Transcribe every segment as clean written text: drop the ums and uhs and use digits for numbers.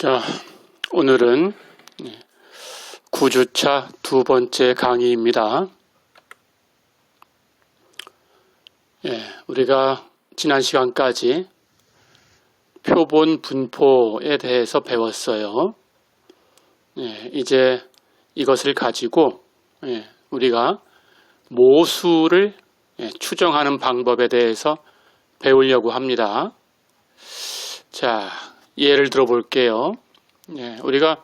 자, 오늘은 9주차 두 번째 강의입니다. 우리가 지난 시간까지 표본 분포에 대해서 배웠어요. 이제 이것을 가지고 우리가 모수를 추정하는 방법에 대해서 배우려고 합니다. 자, 예를 들어 볼게요. 우리가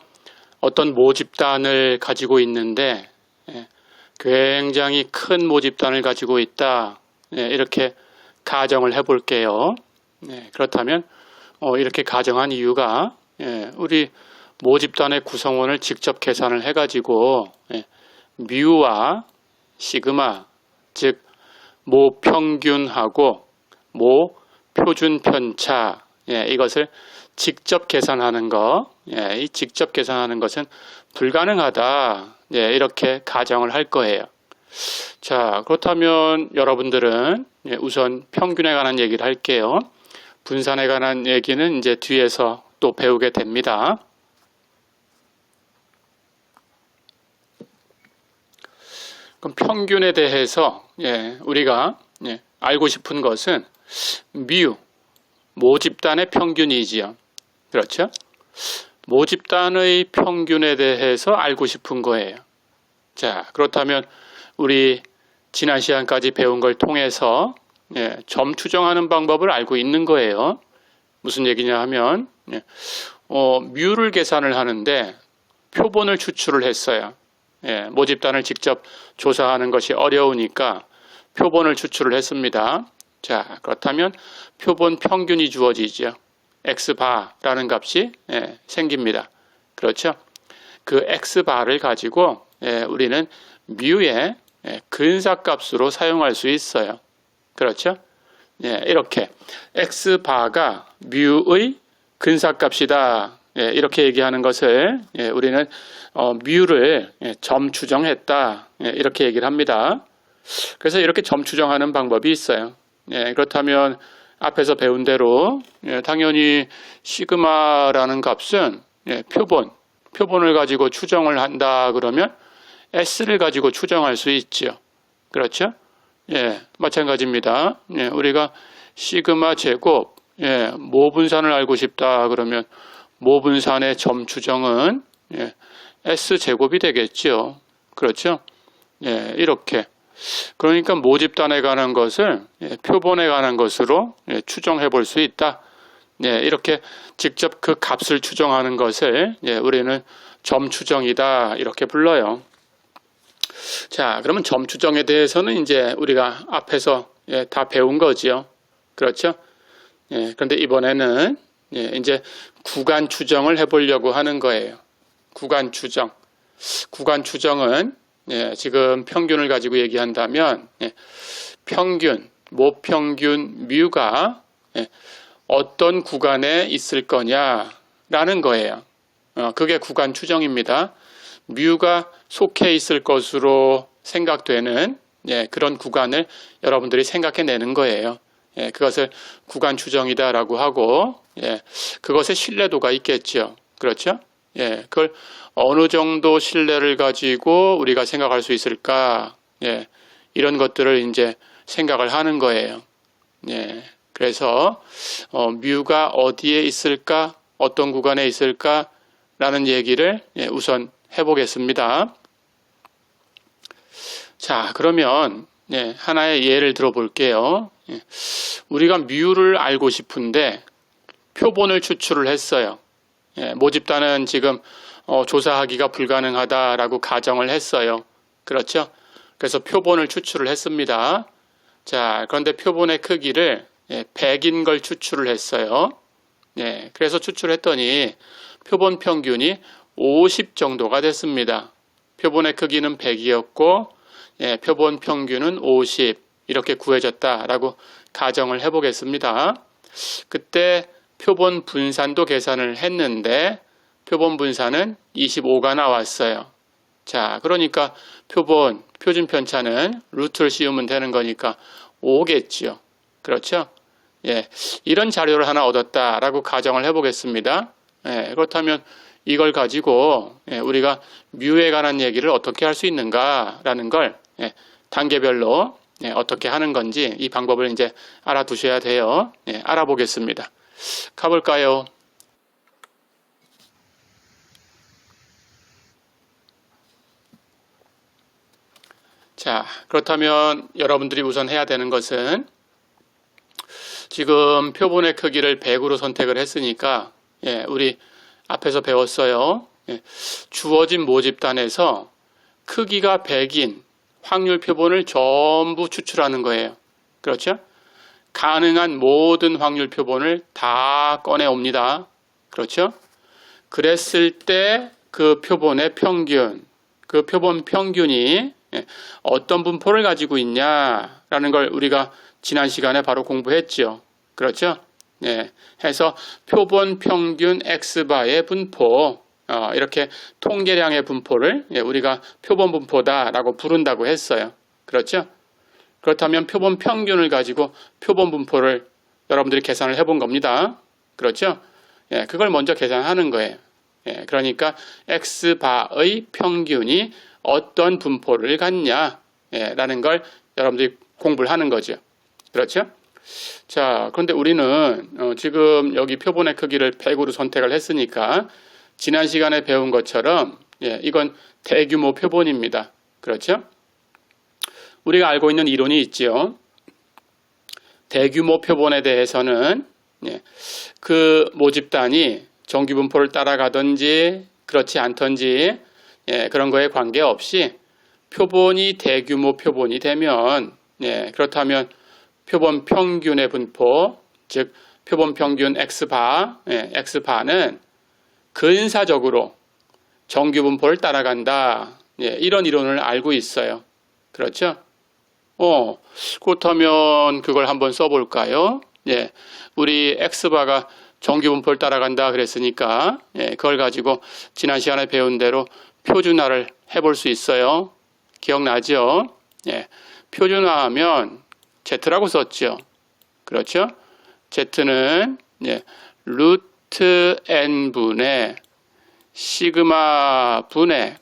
어떤 모집단을 가지고 있는데 굉장히 큰 모집단을 가지고 있다. 이렇게 가정을 해 볼게요. 그렇다면 이렇게 가정한 이유가 우리 모집단의 구성원을 직접 계산을 해 가지고 뮤와 시그마, 즉 모평균하고 모표준편차, 이것을 직접 계산하는 것, 이 직접 계산하는 것은 불가능하다. 이렇게 가정을 할 거예요. 자, 그렇다면 여러분들은 우선 평균에 관한 얘기를 할게요. 분산에 관한 얘기는 이제 뒤에서 또 배우게 됩니다. 그럼 평균에 대해서 우리가 알고 싶은 것은 뮤, 모집단의 평균이지요. 그렇죠? 모집단의 평균에 대해서 알고 싶은 거예요. 자, 그렇다면 우리 지난 시간까지 배운 걸 통해서 점 추정하는 방법을 알고 있는 거예요. 무슨 얘기냐 하면 뮤를 계산을 하는데 표본을 추출을 했어요. 모집단을 직접 조사하는 것이 어려우니까 표본을 추출을 했습니다. 자, 그렇다면 표본 평균이 주어지죠. X바라는 값이 생깁니다. 그렇죠? 그 X바를 가지고 우리는 뮤의 근사값으로 사용할 수 있어요. 그렇죠? 이렇게 X바가 뮤의 근사값이다. 이렇게 얘기하는 것을 우리는 뮤를 점 추정했다. 이렇게 얘기를 합니다. 그래서 이렇게 점 추정하는 방법이 있어요. 그렇다면 앞에서 배운 대로 당연히 시그마라는 값은 표본을 가지고 추정을 한다 그러면 S를 가지고 추정할 수 있죠. 그렇죠? 마찬가지입니다. 우리가 시그마 제곱 모분산을 알고 싶다 그러면 모분산의 점 추정은 S 제곱이 되겠죠. 그렇죠? 이렇게. 그러니까 모집단에 관한 것을 표본에 관한 것으로 추정해 볼 수 있다. 이렇게 직접 그 값을 추정하는 것을 우리는 점 추정이다. 이렇게 불러요. 자, 그러면 점 추정에 대해서는 이제 우리가 앞에서 다 배운 거지요. 그렇죠? 그런데 이번에는 이제 구간 추정을 해보려고 하는 거예요. 구간 추정. 구간 추정은 지금 평균을 가지고 얘기한다면 평균, 모평균 뮤가 어떤 구간에 있을 거냐라는 거예요. 그게 구간 추정입니다. 뮤가 속해 있을 것으로 생각되는 그런 구간을 여러분들이 생각해내는 거예요. 그것을 구간 추정이다라고 하고 그것의 신뢰도가 있겠죠. 그렇죠? 그걸 어느 정도 신뢰를 가지고 우리가 생각할 수 있을까? 이런 것들을 이제 생각을 하는 거예요. 그래서 뮤가 어디에 있을까? 어떤 구간에 있을까? 라는 얘기를 우선 해보겠습니다. 자, 그러면 하나의 예를 들어볼게요. 우리가 뮤를 알고 싶은데 표본을 추출을 했어요. 모집단은 지금 조사하기가 불가능하다라고 가정을 했어요. 그렇죠? 그래서 표본을 추출을 했습니다. 자, 그런데 표본의 크기를 100인 걸 추출을 했어요. 그래서 추출했더니 표본 평균이 50 정도가 됐습니다. 표본의 크기는 100이었고 표본 평균은 50 이렇게 구해졌다라고 가정을 해보겠습니다. 그때 표본 분산도 계산을 했는데 표본 분산은 25가 나왔어요. 자, 그러니까 표준 편차는 루트를 씌우면 되는 거니까 5겠죠. 그렇죠? 이런 자료를 하나 얻었다라고 가정을 해보겠습니다. 그렇다면 이걸 가지고 우리가 뮤에 관한 얘기를 어떻게 할 수 있는가라는 걸 단계별로 어떻게 하는 건지 이 방법을 이제 알아두셔야 돼요. 알아보겠습니다. 가볼까요? 자, 그렇다면 여러분들이 우선 해야 되는 것은 지금 표본의 크기를 100으로 선택을 했으니까 우리 앞에서 배웠어요. 주어진 모집단에서 크기가 100인 확률 표본을 전부 추출하는 거예요. 그렇죠? 가능한 모든 확률 표본을 다 꺼내옵니다. 그렇죠? 그랬을 때 그 표본의 평균, 그 표본 평균이 어떤 분포를 가지고 있냐라는 걸 우리가 지난 시간에 바로 공부했죠. 그렇죠? 해서 표본 평균 X바의 분포, 이렇게 통계량의 분포를 우리가 표본 분포다라고 부른다고 했어요. 그렇죠? 그렇다면 표본 평균을 가지고 표본 분포를 여러분들이 계산을 해본 겁니다. 그렇죠? 그걸 먼저 계산하는 거예요. 그러니까 X바의 평균이 어떤 분포를 갖냐 라는 걸 여러분들이 공부를 하는 거죠. 그렇죠? 자, 그런데 우리는 지금 여기 표본의 크기를 100으로 선택을 했으니까 지난 시간에 배운 것처럼 이건 대규모 표본입니다. 그렇죠? 우리가 알고 있는 이론이 있죠. 대규모 표본에 대해서는 그 모집단이 정규 분포를 따라가든지 그렇지 않든지 그런 거에 관계없이 표본이 대규모 표본이 되면 그렇다면 표본 평균의 분포, 즉 표본 평균 X바, X바는 근사적으로 정규 분포를 따라간다. 이런 이론을 알고 있어요. 그렇죠? 그렇다면 그걸 한번 써볼까요? 우리 X바가 정규 분포를 따라간다 그랬으니까 그걸 가지고 지난 시간에 배운 대로 표준화를 해볼 수 있어요. 기억나죠? 표준화하면 Z라고 썼죠. 그렇죠? Z는 루트 N분의 시그마 분의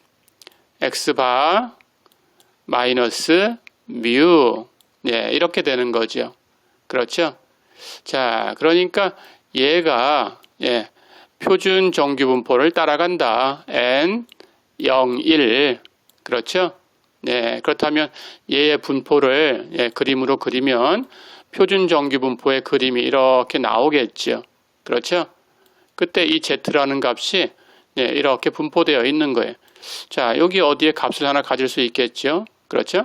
X바 마이너스 뮤 이렇게 되는 거죠. 그렇죠? 자, 그러니까 얘가 표준 정규 분포를 따라간다. N 0, 1 그렇죠? 그렇다면 얘의 분포를 그림으로 그리면 표준 정규 분포의 그림이 이렇게 나오겠죠. 그렇죠? 그때 이 Z라는 값이 이렇게 분포되어 있는 거예요. 자, 여기 어디에 값을 하나 가질 수 있겠죠? 그렇죠?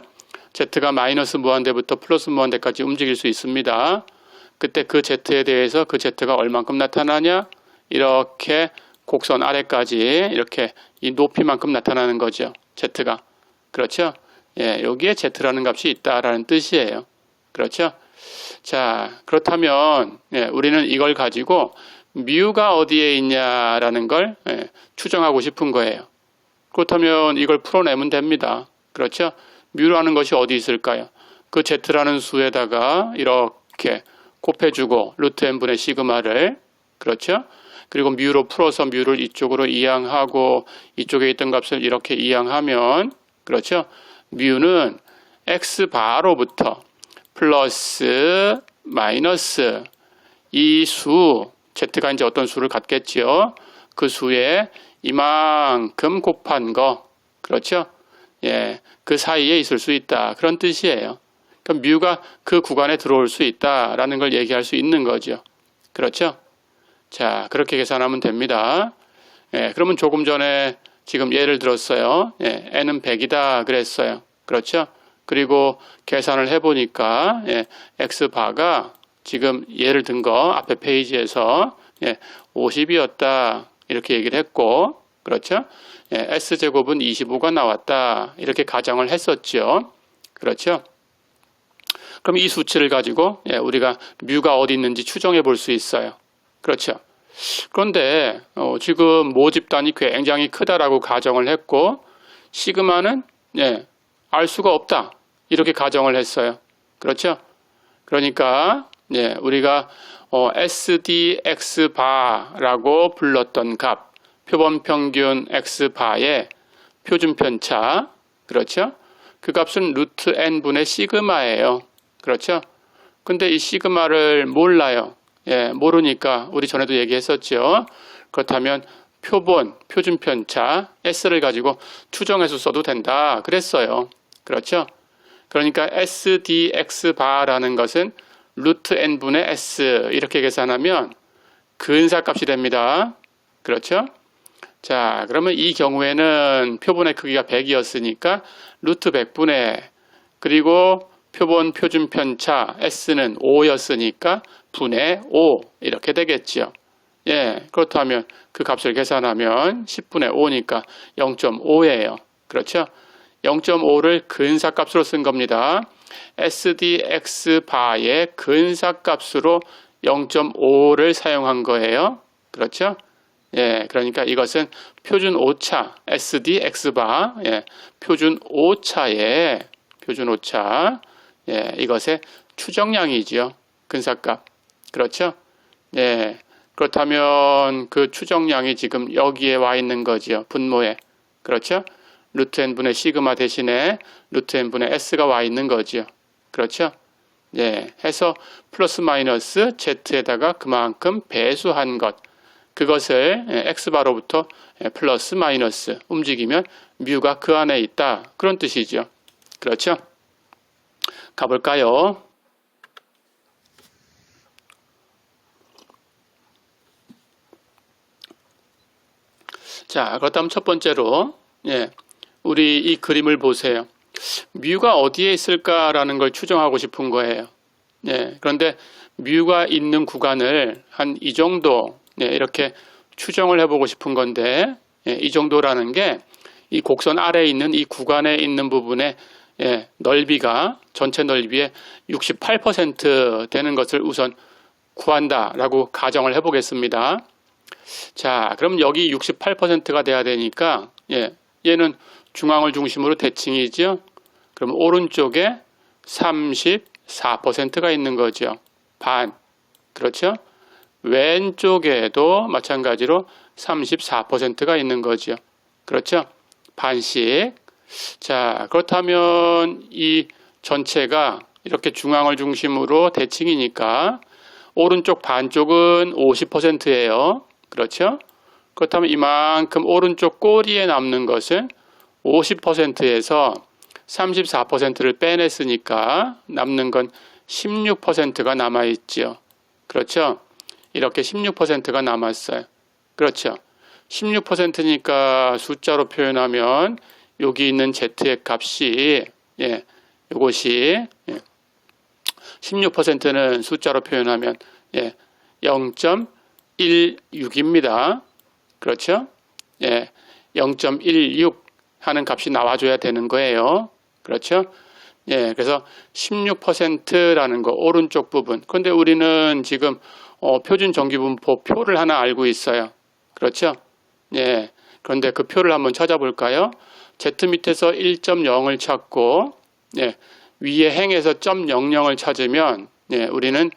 Z가 마이너스 무한대부터 플러스 무한대까지 움직일 수 있습니다. 그때 그 Z에 대해서 그 Z가 얼만큼 나타나냐? 이렇게 곡선 아래까지 이렇게 이 높이만큼 나타나는 거죠. Z가. 그렇죠? 여기에 Z라는 값이 있다라는 뜻이에요. 그렇죠? 자, 그렇다면 우리는 이걸 가지고 뮤가 어디에 있냐라는 걸 추정하고 싶은 거예요. 그렇다면 이걸 풀어내면 됩니다. 그렇죠? 뮤라는 것이 어디 있을까요? 그 Z라는 수에다가 이렇게 곱해주고 루트 n분의 시그마를 그렇죠? 그리고 뮤로 풀어서 뮤를 이쪽으로 이항하고 이쪽에 있던 값을 이렇게 이항하면 그렇죠? 뮤는 X바로부터 플러스 마이너스 이 수 Z가 이제 어떤 수를 갖겠죠? 그 수에 이만큼 곱한 거 그렇죠? 그 사이에 있을 수 있다. 그런 뜻이에요. 그럼 뮤가 그 구간에 들어올 수 있다라는 걸 얘기할 수 있는 거죠. 그렇죠? 자, 그렇게 계산하면 됩니다. 그러면 조금 전에 지금 예를 들었어요. n은 100이다 그랬어요. 그렇죠? 그리고 계산을 해보니까 x바가 지금 예를 든 거 앞에 페이지에서 50이었다 이렇게 얘기를 했고 그렇죠? s제곱은 25가 나왔다 이렇게 가정을 했었죠. 그렇죠? 그럼 이 수치를 가지고 우리가 뮤가 어디 있는지 추정해 볼 수 있어요. 그렇죠? 그런데 지금 모집단이 굉장히 크다라고 가정을 했고 시그마는 알 수가 없다 이렇게 가정을 했어요. 그렇죠? 그러니까 우리가 SDX바라고 불렀던 값, 표본평균 X바의 표준편차, 그렇죠? 그 값은 루트 n분의 시그마예요. 그렇죠? 근데 이 시그마를 몰라요. 모르니까 우리 전에도 얘기했었죠. 그렇다면 표준편차 S를 가지고 추정해서 써도 된다 그랬어요. 그렇죠? 그러니까 SDX바라는 것은 루트 n분의 S 이렇게 계산하면 근사값이 됩니다. 그렇죠? 자, 그러면 이 경우에는 표본의 크기가 100이었으니까 루트 100분의 그리고 표본 표준편차 S는 5였으니까 분의 5 이렇게 되겠죠. 그렇다면 그 값을 계산하면 10분의 5니까 0.5예요. 그렇죠? 0.5를 근사값으로 쓴 겁니다. SDX바의 근사값으로 0.5를 사용한 거예요. 그렇죠? 그러니까 이것은 표준 오차 SDX바 표준 오차의 이것의 추정량이지요. 근사값. 그렇죠? 그렇다면 그 추정량이 지금 여기에 와 있는 거지요. 분모에. 그렇죠? 루트 n분의 시그마 대신에 루트 n분의 s가 와 있는 거지요. 그렇죠? 해서 플러스 마이너스 z에다가 그만큼 배수한 것. 그것을 x바로부터 플러스 마이너스 움직이면 뮤가 그 안에 있다. 그런 뜻이죠. 그렇죠? 가볼까요? 자, 그렇다면 첫 번째로 우리 이 그림을 보세요. 뮤가 어디에 있을까라는 걸 추정하고 싶은 거예요. 그런데 뮤가 있는 구간을 한 이 정도 이렇게 추정을 해보고 싶은 건데 이 정도라는 게 이 곡선 아래에 있는 이 구간에 있는 부분의 넓이가 전체 넓이의 68% 되는 것을 우선 구한다라고 가정을 해보겠습니다. 자, 그럼 여기 68%가 돼야 되니까 얘는 중앙을 중심으로 대칭이죠. 그럼 오른쪽에 34%가 있는 거죠. 반. 그렇죠? 왼쪽에도 마찬가지로 34%가 있는 거죠. 그렇죠? 반씩. 자, 그렇다면 이 전체가 이렇게 중앙을 중심으로 대칭이니까 오른쪽 반쪽은 50%예요. 그렇죠? 그렇다면 이만큼 오른쪽 꼬리에 남는 것은 50%에서 34%를 빼냈으니까 남는 건 16%가 남아있죠. 그렇죠? 이렇게 16%가 남았어요. 그렇죠? 16%니까 숫자로 표현하면 여기 있는 z의 값이 이것이 16%는 숫자로 표현하면 0.16입니다. 그렇죠? 0.16 하는 값이 나와줘야 되는 거예요. 그렇죠? 그래서 16%라는 거 오른쪽 부분. 그런데 우리는 지금 표준 정기분포 표를 하나 알고 있어요. 그렇죠? 그런데 그 표를 한번 찾아볼까요? Z 밑에서 1.0을 찾고 위에 행에서 0.00을 찾으면 우리는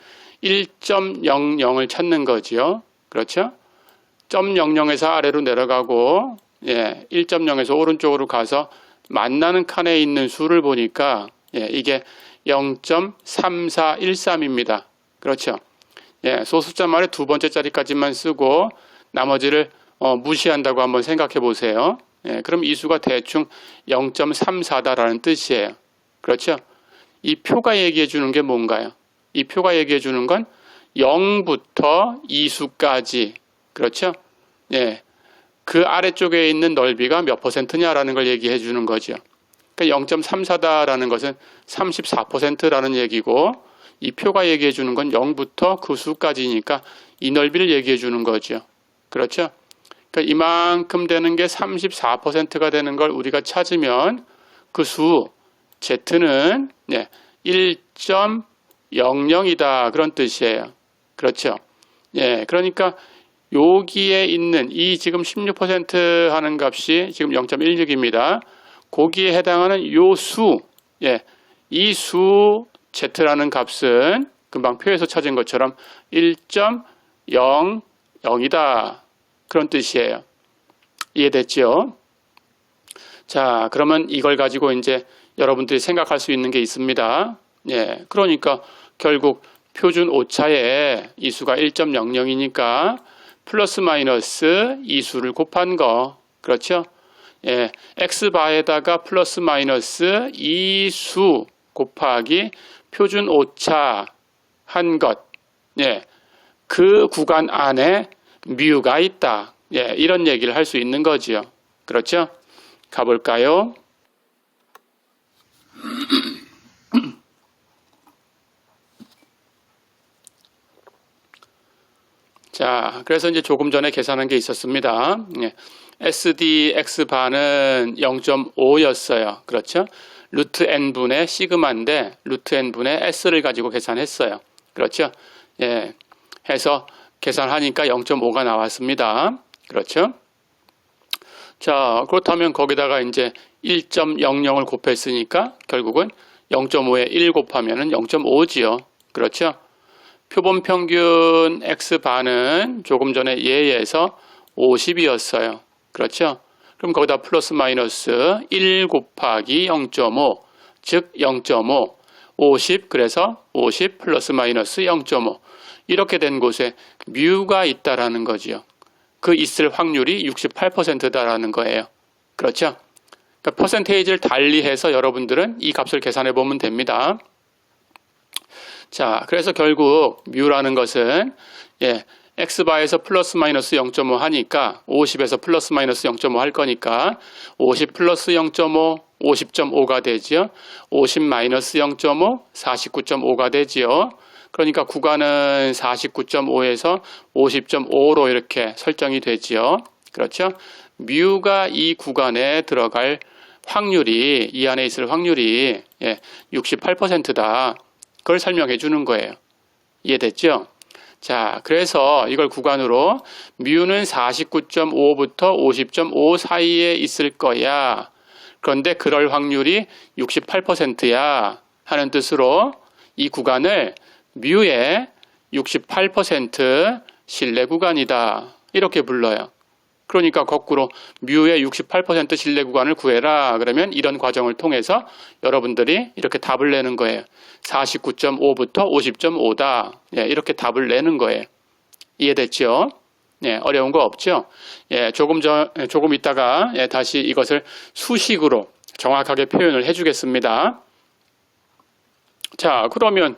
1.00을 찾는 거지요. 그렇죠? 0.00에서 아래로 내려가고 1.0에서 오른쪽으로 가서 만나는 칸에 있는 수를 보니까 이게 0.3413입니다. 그렇죠? 소수점 말에 두 번째 자리까지만 쓰고 나머지를 무시한다고 한번 생각해 보세요. 그럼 이 수가 대충 0.34다라는 뜻이에요. 그렇죠? 이 표가 얘기해 주는 게 뭔가요? 이 표가 얘기해 주는 건 0부터 2수까지. 그렇죠? 그 아래쪽에 있는 넓이가 몇 %냐라는 걸 얘기해 주는 거죠. 그러니까 0.34다라는 것은 34%라는 얘기고 이 표가 얘기해 주는 건 0부터 그 수까지니까 이 넓이를 얘기해 주는 거죠. 그렇죠? 그러니까 이만큼 되는 게 34%가 되는 걸 우리가 찾으면 그 수 Z는 1.00이다 그런 뜻이에요. 그렇죠? 그러니까 여기에 있는 이 지금 16% 하는 값이 지금 0.16입니다. 거기에 해당하는 요 수, 이 수 Z라는 값은 금방 표에서 찾은 것처럼 1.00이다. 그런 뜻이에요. 이해됐죠? 자, 그러면 이걸 가지고 이제 여러분들이 생각할 수 있는 게 있습니다. 예, 그러니까 결국 표준 오차에 이 수가 1.00이니까 플러스 마이너스 이 수를 곱한 거. 그렇죠? 예, x바에다가 플러스 마이너스 이 수 곱하기 표준 오차 한 것. 예, 그 구간 안에 뮤가 있다. 예, 이런 얘기를 할 수 있는 거지요. 그렇죠? 가볼까요? 자, 그래서 이제 조금 전에 계산한 게 있었습니다. 예, SD X바는 0.5였어요. 그렇죠? 루트 N분의 시그마인데, 루트 N분의 S를 가지고 계산했어요. 그렇죠? 예, 해서 계산하니까 0.5가 나왔습니다. 그렇죠? 자, 그렇다면 거기다가 이제 1.00을 곱했으니까 결국은 0.5에 1 곱하면은 0.5지요. 그렇죠? 표본 평균 X바는 조금 전에 예에서 50이었어요. 그렇죠? 그럼 거기다 플러스 마이너스 1 곱하기 0.5, 즉 0.5, 50, 그래서 50 플러스 마이너스 0.5 이렇게 된 곳에 뮤가 있다라는 거지요. 그 있을 확률이 68%다라는 거예요. 그렇죠? 그러니까 퍼센테이지를 달리해서 여러분들은 이 값을 계산해 보면 됩니다. 자, 그래서 결국 뮤라는 것은 x바에서 플러스 마이너스 0.5 하니까 50에서 플러스 마이너스 0.5 할 거니까 50 플러스 0.5 50.5가 되지요. 50 마이너스 0.5 49.5가 되지요. 그러니까 구간은 49.5에서 50.5로 이렇게 설정이 되지요. 그렇죠? 뮤가 이 구간에 들어갈 확률이, 이 안에 있을 확률이 68%다. 그걸 설명해 주는 거예요. 이해됐죠? 자, 그래서 이걸 구간으로 뮤는 49.5부터 50.5 사이에 있을 거야. 그런데 그럴 확률이 68%야 하는 뜻으로 이 구간을 뮤의 68% 신뢰 구간이다. 이렇게 불러요. 그러니까 거꾸로 뮤의 68% 신뢰 구간을 구해라. 그러면 이런 과정을 통해서 여러분들이 이렇게 답을 내는 거예요. 49.5부터 50.5다. 이렇게 답을 내는 거예요. 이해됐죠? 어려운 거 없죠? 조금 있다가 다시 이것을 수식으로 정확하게 표현을 해주겠습니다. 자, 그러면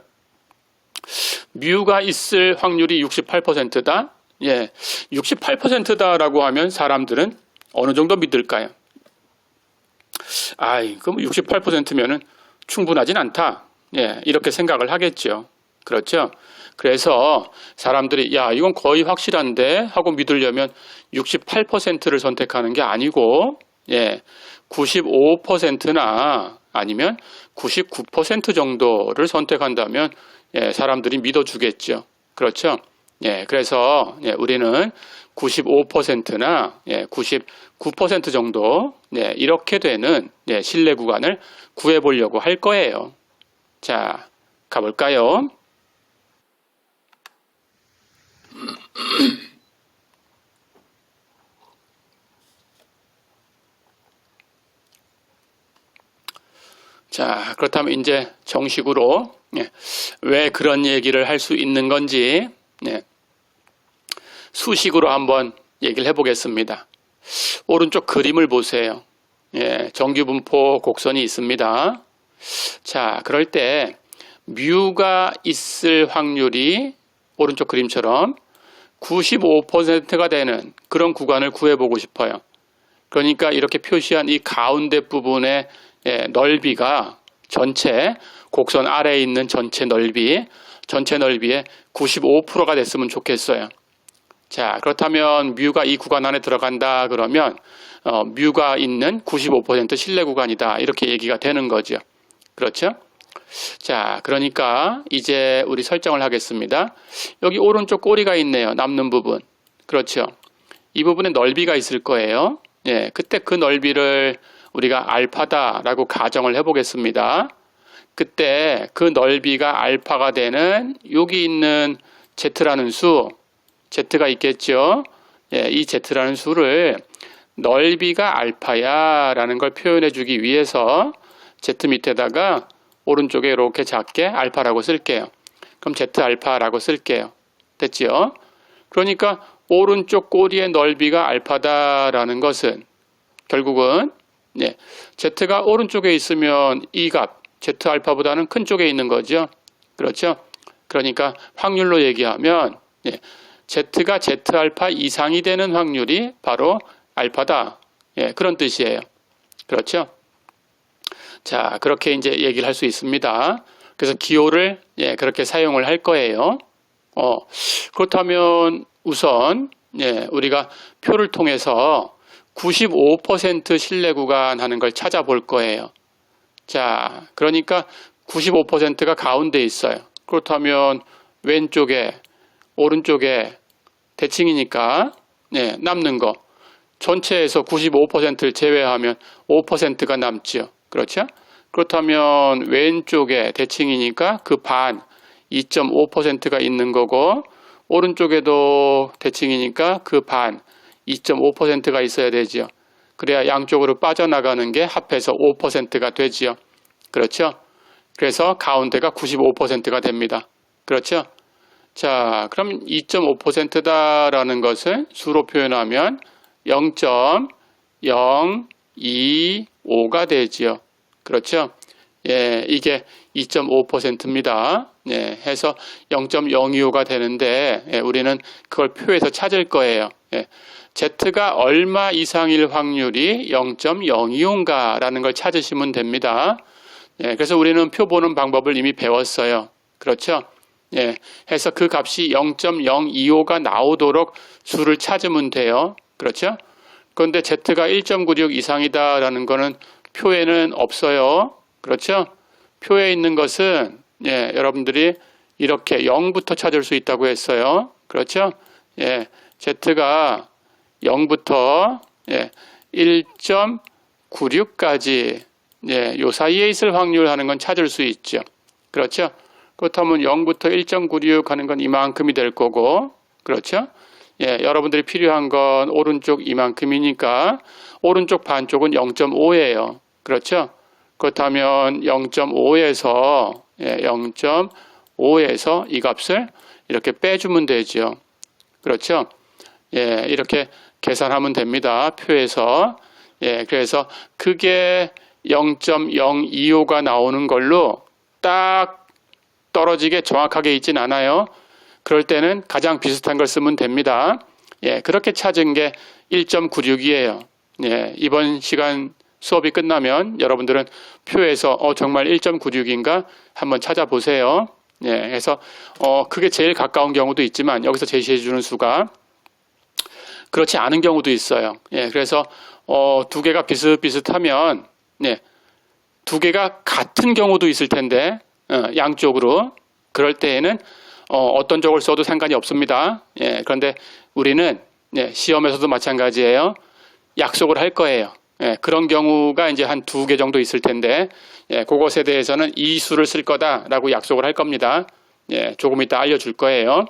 뮤가 있을 확률이 68%다. 68%다라고 하면 사람들은 어느 정도 믿을까요? 그럼 68%면은 충분하진 않다. 이렇게 생각을 하겠죠. 그렇죠? 그래서 사람들이 이건 거의 확실한데 하고 믿으려면 68%를 선택하는 게 아니고 95%나 아니면 99% 정도를 선택한다면 사람들이 믿어주겠죠. 그렇죠? 그래서 우리는 95%나 99% 정도 이렇게 되는 신뢰 구간을 구해보려고 할 거예요. 자, 가볼까요? 자, 그렇다면 이제 정식으로 왜 그런 얘기를 할 수 있는 건지 수식으로 한번 얘기를 해보겠습니다. 오른쪽 그림을 보세요. 정규분포 곡선이 있습니다. 자, 그럴 때 뮤가 있을 확률이 오른쪽 그림처럼 95%가 되는 그런 구간을 구해보고 싶어요. 그러니까 이렇게 표시한 이 가운데 부분의 넓이가 전체 곡선 아래에 있는 전체 넓이의 95%가 됐으면 좋겠어요. 자, 그렇다면 뮤가 이 구간 안에 들어간다 그러면 뮤가 있는 95% 신뢰 구간이다. 이렇게 얘기가 되는 거죠. 그렇죠? 자, 그러니까 이제 우리 설정을 하겠습니다. 여기 오른쪽 꼬리가 있네요. 남는 부분. 그렇죠? 이 부분에 넓이가 있을 거예요. 그때 그 넓이를 우리가 알파다라고 가정을 해보겠습니다. 그때 그 넓이가 알파가 되는 여기 있는 z라는 수, z가 있겠죠. 예, 이 z라는 수를 넓이가 알파야 라는 걸 표현해 주기 위해서 z 밑에다가 오른쪽에 이렇게 작게 알파라고 쓸게요. 그럼 z 알파라고 쓸게요. 됐죠? 그러니까 오른쪽 꼬리의 넓이가 알파다라는 것은 결국은 예, z가 오른쪽에 있으면 이 값, z 알파보다는 큰 쪽에 있는 거죠. 그렇죠? 그러니까 확률로 얘기하면 예, z가 z 알파 이상이 되는 확률이 바로 알파다. 예, 그런 뜻이에요. 그렇죠? 자, 그렇게 이제 얘기를 할 수 있습니다. 그래서 기호를 예, 그렇게 사용을 할 거예요. 그렇다면 우선 예, 우리가 표를 통해서 95% 신뢰 구간 하는 걸 찾아볼 거예요. 자, 그러니까 95%가 가운데 있어요. 그렇다면 왼쪽에, 오른쪽에 대칭이니까 네, 남는 거 전체에서 95%를 제외하면 5%가 남지요. 그렇죠? 그렇다면 왼쪽에 대칭이니까 그 반 2.5%가 있는 거고 오른쪽에도 대칭이니까 그 반 2.5%가 있어야 되지요. 그래야 양쪽으로 빠져나가는 게 합해서 5%가 되지요. 그렇죠? 그래서 가운데가 95%가 됩니다. 그렇죠? 자, 그럼 2.5%다라는 것을 수로 표현하면 0.025가 되지요. 그렇죠? 예, 이게 2.5%입니다. 예, 해서 0.025가 되는데 예, 우리는 그걸 표에서 찾을 거예요. 예, Z가 얼마 이상일 확률이 0.025인가 라는 걸 찾으시면 됩니다. 예, 그래서 우리는 표 보는 방법을 이미 배웠어요. 그렇죠? 예, 해서 그 값이 0.025가 나오도록 수를 찾으면 돼요. 그렇죠? 그런데 Z가 1.96 이상이다라는 거는 표에는 없어요. 그렇죠? 표에 있는 것은 예, 여러분들이 이렇게 0부터 찾을 수 있다고 했어요. 그렇죠? 예, Z가 0부터 예, 1.96까지 예, 요 사이에 있을 확률 하는 건 찾을 수 있죠. 그렇죠? 그렇다면 0부터 1.96 하는 건 이만큼이 될 거고 그렇죠? 예, 여러분들이 필요한 건 오른쪽 이만큼이니까 오른쪽 반쪽은 0.5예요. 그렇죠? 그렇다면 0.5에서 예, 0.5에서 이 값을 이렇게 빼주면 되죠. 그렇죠? 예, 이렇게 계산하면 됩니다. 표에서. 예, 그래서 그게 0.025가 나오는 걸로 딱 떨어지게 정확하게 있진 않아요. 그럴 때는 가장 비슷한 걸 쓰면 됩니다. 예, 그렇게 찾은 게 1.96이에요. 예, 이번 시간 수업이 끝나면 여러분들은 표에서 정말 1.96인가 한번 찾아보세요. 예, 그래서 그게 제일 가까운 경우도 있지만 여기서 제시해 주는 수가 그렇지 않은 경우도 있어요. 예, 그래서 두 개가 비슷비슷하면 예, 두 개가 같은 경우도 있을 텐데 양쪽으로 그럴 때에는 어떤 쪽을 써도 상관이 없습니다. 예, 그런데 우리는 예, 시험에서도 마찬가지예요. 약속을 할 거예요. 예, 그런 경우가 이제 한 2개 정도 있을 텐데 예, 그것에 대해서는 이 수를 쓸 거다라고 약속을 할 겁니다. 예, 조금 이따 알려줄 거예요.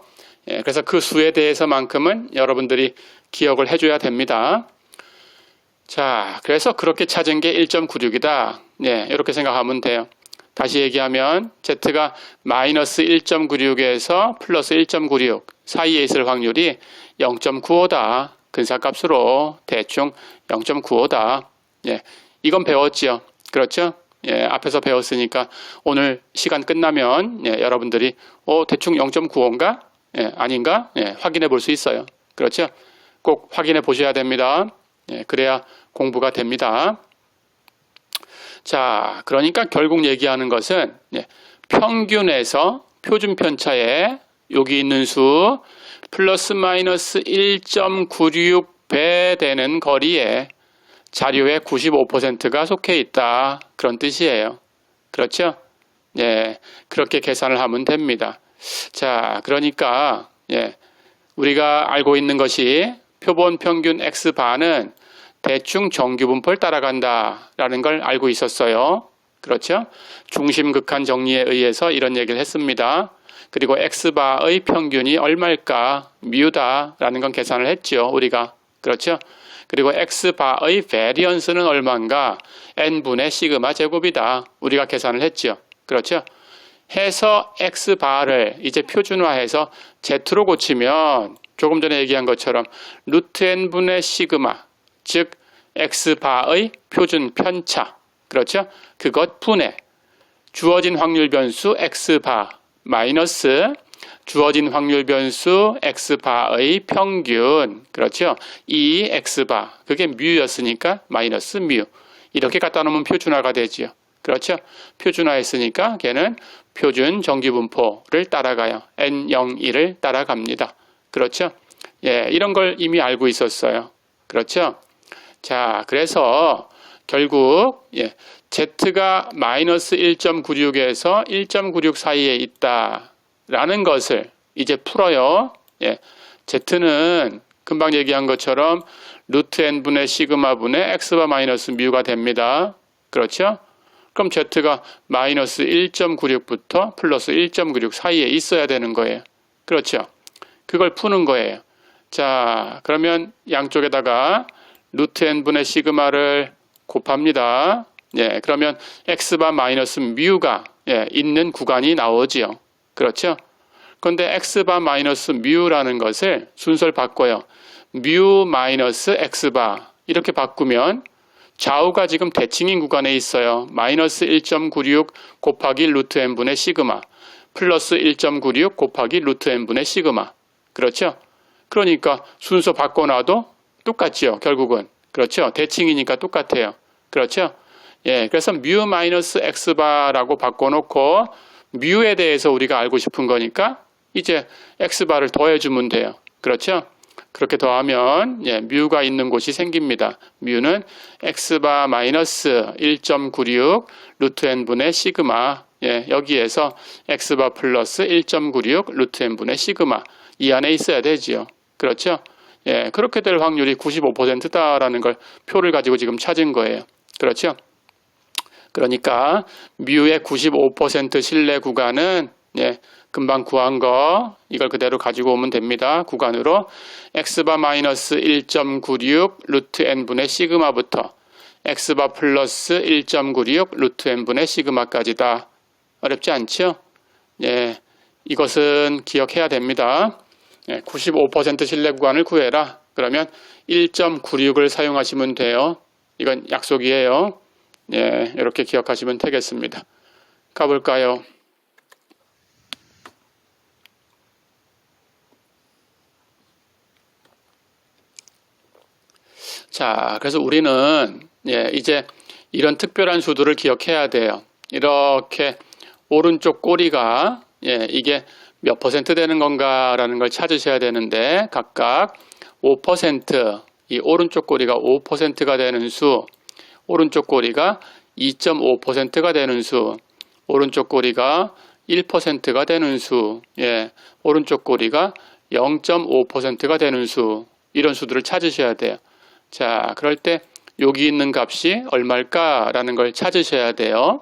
예, 그래서 그 수에 대해서만큼은 여러분들이 기억을 해줘야 됩니다. 자, 그래서 그렇게 찾은 게 1.96이다. 예, 이렇게 생각하면 돼요. 다시 얘기하면 Z가 마이너스 1.96에서 플러스 1.96 사이에 있을 확률이 0.95다. 근사값으로 대충 0.95다. 예, 이건 배웠지요. 그렇죠? 예, 앞에서 배웠으니까 오늘 시간 끝나면 예, 여러분들이 대충 0.95인가? 예, 아닌가? 예, 확인해 볼 수 있어요. 그렇죠? 꼭 확인해 보셔야 됩니다. 예, 그래야 공부가 됩니다. 자, 그러니까 결국 얘기하는 것은 예, 평균에서 표준 편차에 여기 있는 수 플러스 마이너스 1.96배 되는 거리에 자료의 95%가 속해 있다. 그런 뜻이에요. 그렇죠? 예, 그렇게 계산을 하면 됩니다. 자, 그러니까 예, 우리가 알고 있는 것이 표본 평균 X바는 대충 정규분포를 따라간다 라는 걸 알고 있었어요. 그렇죠? 중심극한 정리에 의해서 이런 얘기를 했습니다. 그리고 x바의 평균이 얼마일까? 뮤다라는 건 계산을 했죠, 우리가. 그렇죠? 그리고 x바의 베리언스는 얼마인가? n분의 시그마 제곱이다. 우리가 계산을 했죠. 그렇죠? 해서 x바를 이제 표준화해서 z로 고치면 조금 전에 얘기한 것처럼 루트 n분의 시그마, 즉 x바의 표준 편차, 그렇죠? 그것 분의 주어진 확률 변수 x바 마이너스 주어진 확률 변수 x바의 평균, 그렇죠? 이 x바, 그게 뮤였으니까 마이너스 뮤. 이렇게 갖다 놓으면 표준화가 되지요. 그렇죠? 표준화했으니까 걔는 표준 정규분포를 따라가요. N01을 따라갑니다. 그렇죠? 예, 이런 걸 이미 알고 있었어요. 그렇죠? 자, 그래서 결국 Z가 마이너스 1.96에서 1.96 사이에 있다라는 것을 이제 풀어요. Z는 금방 얘기한 것처럼 루트 n분의 시그마 분의 x바 마이너스 뮤가 됩니다. 그렇죠? 그럼 Z가 마이너스 1.96부터 플러스 1.96 사이에 있어야 되는 거예요. 그렇죠? 그걸 푸는 거예요. 자, 그러면 양쪽에다가 루트 n분의 시그마를 곱합니다. 그러면 x바 마이너스 뮤가 있는 구간이 나오지요. 그렇죠? 그런데 x바 마이너스 뮤라는 것을 순서를 바꿔요. 뮤 마이너스 x바 이렇게 바꾸면 좌우가 지금 대칭인 구간에 있어요. 마이너스 1.96 곱하기 루트 n분의 시그마 플러스 1.96 곱하기 루트 n분의 시그마. 그렇죠? 그러니까 순서 바꿔놔도 똑같죠. 결국은. 그렇죠? 대칭이니까 똑같아요. 그렇죠? 그래서 뮤 마이너스 x바라고 바꿔놓고 뮤에 대해서 우리가 알고 싶은 거니까 이제 x바를 더해주면 돼요. 그렇죠? 그렇게 더하면 뮤가 있는 곳이 생깁니다. 뮤는 x바 마이너스 1.96 루트 n분의 시그마 여기에서 x바 플러스 1.96 루트 n분의 시그마 이 안에 있어야 되지요. 그렇죠? 그렇게 될 확률이 95%다라는 걸 표를 가지고 지금 찾은 거예요. 그렇죠? 그러니까 뮤의 95% 신뢰 구간은 금방 구한 거 이걸 그대로 가지고 오면 됩니다. 구간으로 x바 마이너스 1.96 루트 n분의 시그마부터 x바 플러스 1.96 루트 n분의 시그마까지다. 어렵지 않죠? 이것은 기억해야 됩니다. 95% 신뢰 구간을 구해라. 그러면 1.96을 사용하시면 돼요. 이건 약속이에요. 이렇게 기억하시면 되겠습니다. 가볼까요? 자, 그래서 우리는 이제 이런 특별한 수들을 기억해야 돼요. 이렇게 오른쪽 꼬리가 이게 몇 퍼센트 되는 건가라는 걸 찾으셔야 되는데 각각 5%, 이 오른쪽 꼬리가 5%가 되는 수, 오른쪽 꼬리가 2.5%가 되는 수, 오른쪽 꼬리가 1%가 되는 수, 오른쪽 꼬리가 0.5%가 되는 수, 이런 수들을 찾으셔야 돼요. 자, 그럴 때 여기 있는 값이 얼마일까라는 걸 찾으셔야 돼요.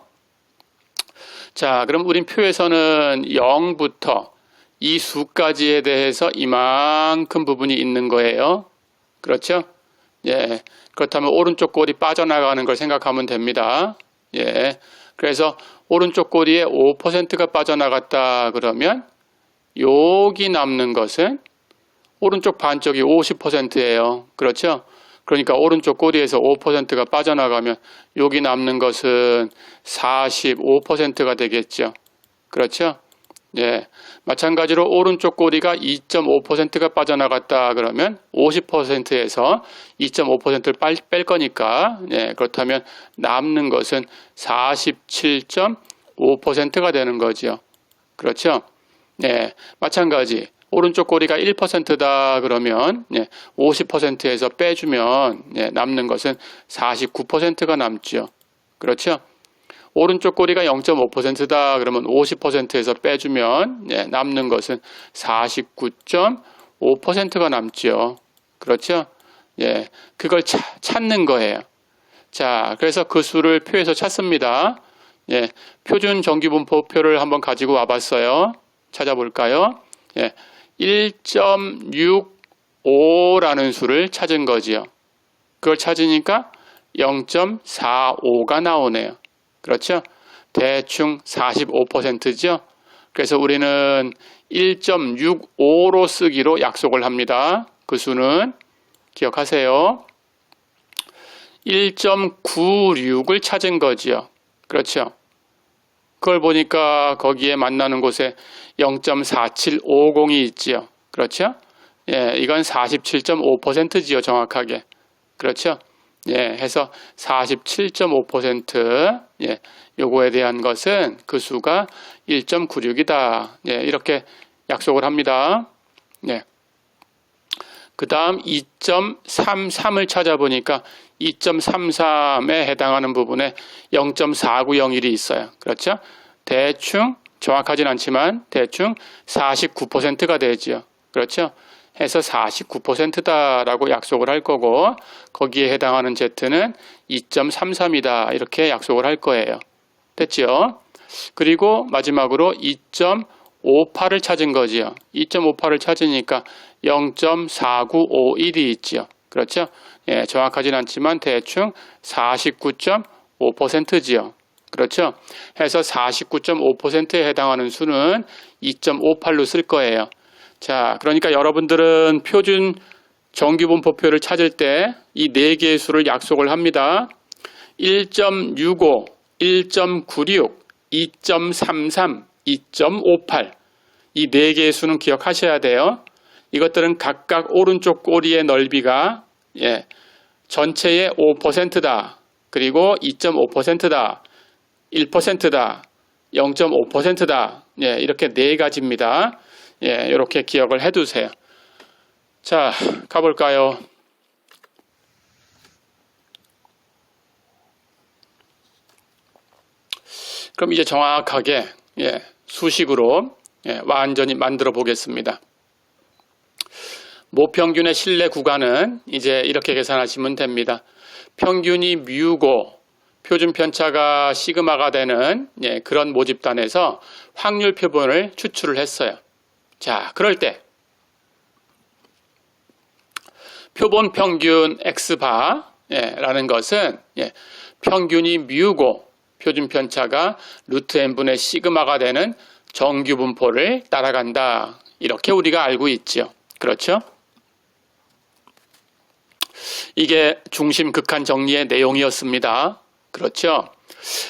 자, 그럼 우린 표에서는 0부터 이 수까지에 대해서 이만큼 부분이 있는 거예요. 그렇죠? 그렇다면 오른쪽 꼬리 빠져나가는 걸 생각하면 됩니다. 그래서 오른쪽 꼬리에 5%가 빠져나갔다 그러면 여기 남는 것은 오른쪽 반쪽이 50%예요. 그렇죠? 그러니까 오른쪽 꼬리에서 5%가 빠져나가면 여기 남는 것은 45%가 되겠죠. 그렇죠? 마찬가지로 오른쪽 꼬리가 2.5%가 빠져나갔다 그러면 50%에서 2.5%를 뺄 거니까 그렇다면 남는 것은 47.5%가 되는 거죠. 그렇죠? 마찬가지 오른쪽 꼬리가 1%다 그러면 50%에서 빼주면 남는 것은 49%가 남죠. 그렇죠? 오른쪽 꼬리가 0.5%다 그러면 50%에서 빼주면 남는 것은 49.5%가 남죠. 그렇죠? 그걸 찾는 거예요. 자, 그래서 그 수를 표에서 찾습니다. 예, 표준 정규분포표를 한번 가지고 와봤어요. 찾아볼까요? 예, 1.65라는 수를 찾은 거지요. 그걸 찾으니까 0.45가 나오네요. 그렇죠? 대충 45%죠. 그래서 우리는 1.65로 쓰기로 약속을 합니다. 그 수는 기억하세요. 1.96을 찾은 거지요. 그렇죠? 그걸 보니까 거기에 만나는 곳에 0.4750이 있지요. 그렇죠? 예, 이건 47.5%지요, 정확하게. 그렇죠? 예, 해서 47.5%, 예, 요거에 대한 것은 그 수가 1.96이다. 예, 이렇게 약속을 합니다. 예. 그 다음 2.33을 찾아보니까 2.33에 해당하는 부분에 0.4901이 있어요. 그렇죠? 대충, 정확하진 않지만 대충 49%가 되지요. 그렇죠? 해서 49%다라고 약속을 할 거고 거기에 해당하는 Z는 2.33이다 이렇게 약속을 할 거예요. 됐죠? 그리고 마지막으로 2.58을 찾은 거지요. 2.58을 찾으니까 0.4951이 있지요. 그렇죠? 예, 정확하진 않지만 대충 49.5%지요. 그렇죠? 해서 49.5%에 해당하는 수는 2.58로 쓸 거예요. 자, 그러니까 여러분들은 표준 정규분포표를 찾을 때 이 4개의 수를 약속을 합니다. 1.65, 1.96, 2.33, 2.58 이 4개의 수는 기억하셔야 돼요. 이것들은 각각 오른쪽 꼬리의 넓이가 전체의 5%다. 그리고 2.5%다. 1%다. 0.5%다. 이렇게 4가지입니다. 이렇게 기억을 해두세요. 자, 가볼까요? 그럼 이제 정확하게 수식으로 완전히 만들어 보겠습니다. 모평균의 신뢰 구간은 이제 이렇게 계산하시면 됩니다. 평균이 뮤고 표준 편차가 시그마가 되는 그런 모집단에서 확률 표본을 추출을 했어요. 자, 그럴 때 표본 평균 X바라는 것은 평균이 뮤고 표준 편차가 루트 n분의 시그마가 되는 정규 분포를 따라간다. 이렇게 우리가 알고 있죠. 그렇죠? 이게 중심 극한 정리의 내용이었습니다. 그렇죠?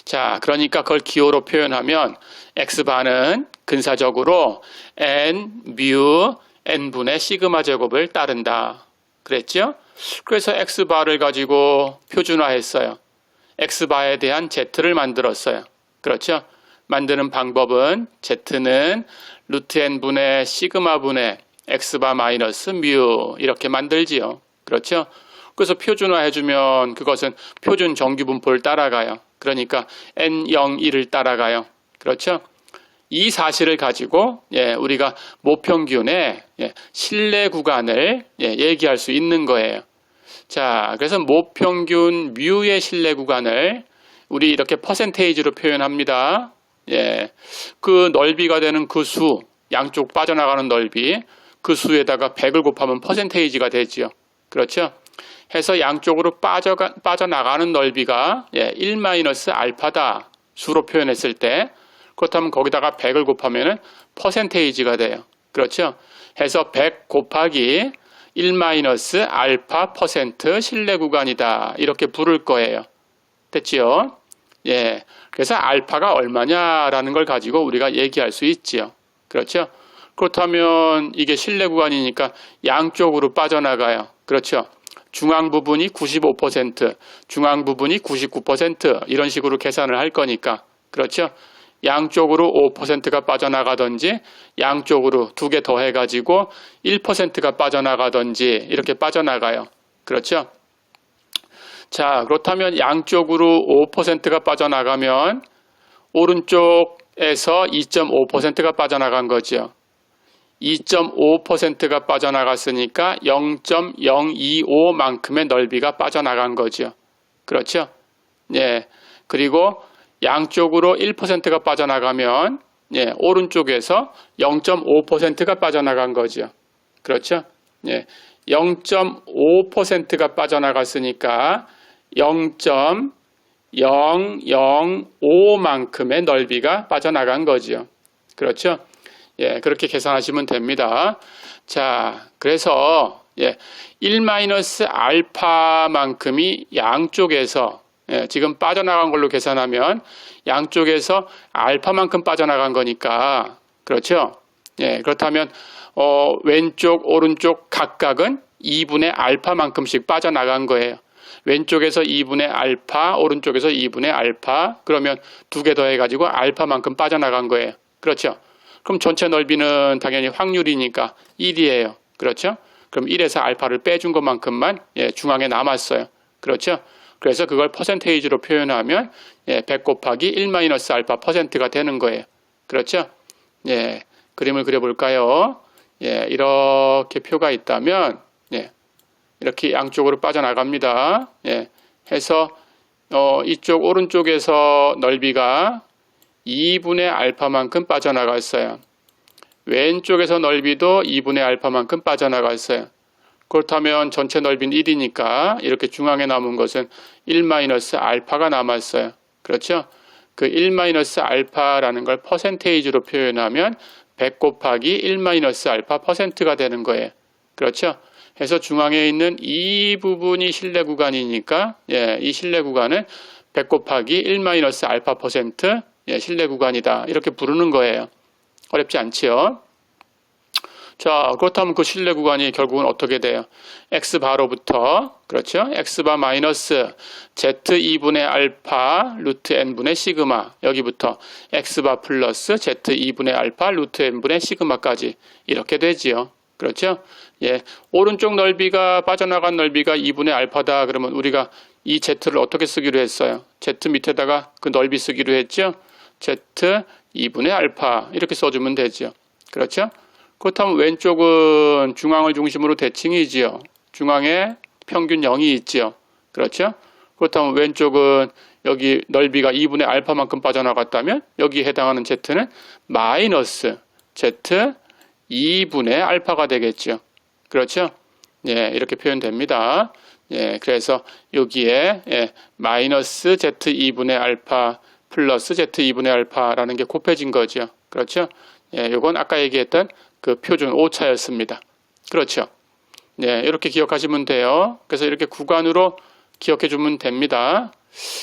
자, 그러니까 그걸 기호로 표현하면 X바는 근사적으로 n, 뮤, n분의 시그마 제곱을 따른다. 그랬죠? 그래서 X바를 가지고 표준화했어요. X바에 대한 Z를 만들었어요. 그렇죠? 만드는 방법은 Z는 루트 n분의 시그마분의 X바 마이너스 뮤 이렇게 만들지요. 그렇죠? 그래서 표준화해주면 그것은 표준 정규분포를 따라가요. 그러니까 N01을 따라가요. 그렇죠? 이 사실을 가지고 우리가 모평균의 신뢰 구간을 얘기할 수 있는 거예요. 자, 그래서 모평균 뮤의 신뢰 구간을 우리 이렇게 퍼센테이지로 표현합니다. 그 넓이가 되는 그 수, 양쪽 빠져나가는 넓이, 그 수에다가 100을 곱하면 퍼센테이지가 되지요. 그렇죠? 해서 양쪽으로 빠져나가는 넓이가 1-알파다 수로 표현했을 때 그렇다면 거기다가 100을 곱하면 퍼센테이지가 돼요. 그렇죠? 해서 100 곱하기 1-알파 퍼센트 신뢰 구간이다. 이렇게 부를 거예요. 됐지요? 그래서 알파가 얼마냐라는 걸 가지고 우리가 얘기할 수 있지요. 그렇죠? 그렇다면 이게 신뢰 구간이니까 양쪽으로 빠져나가요. 그렇죠? 중앙 부분이 95%, 중앙 부분이 99% 이런 식으로 계산을 할 거니까. 그렇죠? 양쪽으로 5%가 빠져나가든지 양쪽으로 2개 더해가지고 1%가 빠져나가든지 이렇게 빠져나가요. 그렇죠? 자, 그렇다면 양쪽으로 5%가 빠져나가면 오른쪽에서 2.5%가 빠져나간 거죠. 2.5%가 빠져나갔으니까 0.025만큼의 넓이가 빠져나간 거죠. 그렇죠? 그리고 양쪽으로 1%가 빠져나가면 예, 오른쪽에서 0.5%가 빠져나간 거죠. 그렇죠? 예, 0.5%가 빠져나갔으니까 0.005만큼의 넓이가 빠져나간 거죠. 그렇죠? 예, 그렇게 계산하시면 됩니다. 자, 그래서 예, 1-알파만큼이 양쪽에서 예, 지금 빠져나간 걸로 계산하면 양쪽에서 알파만큼 빠져나간 거니까 그렇죠? 예, 그렇다면 왼쪽, 오른쪽 각각은 2분의 알파만큼씩 빠져나간 거예요. 왼쪽에서 2분의 알파, 오른쪽에서 2분의 알파, 그러면 두 개 더해가지고 알파만큼 빠져나간 거예요. 그렇죠? 그럼 전체 넓이는 당연히 확률이니까 1이에요. 그렇죠? 그럼 1에서 알파를 빼준 것만큼만 예, 중앙에 남았어요. 그렇죠? 그래서 그걸 퍼센테이지로 표현하면 예, 100 곱하기 1-알파 퍼센트가 되는 거예요. 그렇죠? 예, 그림을 그려볼까요? 예, 이렇게 표가 있다면 예, 이렇게 양쪽으로 빠져나갑니다. 예, 해서 이쪽 오른쪽에서 넓이가 2분의 알파만큼 빠져나갔어요. 왼쪽에서 넓이도 2분의 알파만큼 빠져나갔어요. 그렇다면 전체 넓이는 1이니까 이렇게 중앙에 남은 것은 1-알파가 남았어요. 그렇죠? 그 1-알파라는 걸 퍼센테이지로 표현하면 100 곱하기 1-알파 퍼센트가 되는 거예요. 그렇죠? 해서 중앙에 있는 이 부분이 실내 구간이니까 예, 이 실내 구간은 100 곱하기 1-알파 퍼센트 예, 실내 구간이다. 이렇게 부르는 거예요. 어렵지 않지요? 자, 그렇다면 그 실내 구간이 결국은 어떻게 돼요? x바로부터 그렇죠? x바 마이너스 z2분의 알파 루트 n분의 시그마 여기부터 x바 플러스 z2분의 알파 루트 n분의 시그마까지 이렇게 되지요. 그렇죠? 예, 오른쪽 넓이가 빠져나간 넓이가 2분의 알파다. 그러면 우리가 이 z를 어떻게 쓰기로 했어요? z 밑에다가 그 넓이 쓰기로 했죠? z 2분의 알파 이렇게 써주면 되죠. 그렇죠? 그렇다면 왼쪽은 중앙을 중심으로 대칭이지요. 중앙에 평균 0이 있지요. 그렇죠? 그렇다면 왼쪽은 여기 넓이가 2분의 알파만큼 빠져나갔다면 여기에 해당하는 z는 마이너스 z 2분의 알파가 되겠죠. 그렇죠? 예, 이렇게 표현됩니다. 예, 그래서 여기에 예, 마이너스 z2분의 알파 플러스 z2분의 알파라는 게 곱해진 거죠. 그렇죠? 예, 요건 아까 얘기했던 그 표준 오차였습니다. 그렇죠? 네, 이렇게 기억하시면 돼요. 그래서 이렇게 구간으로 기억해 주면 됩니다.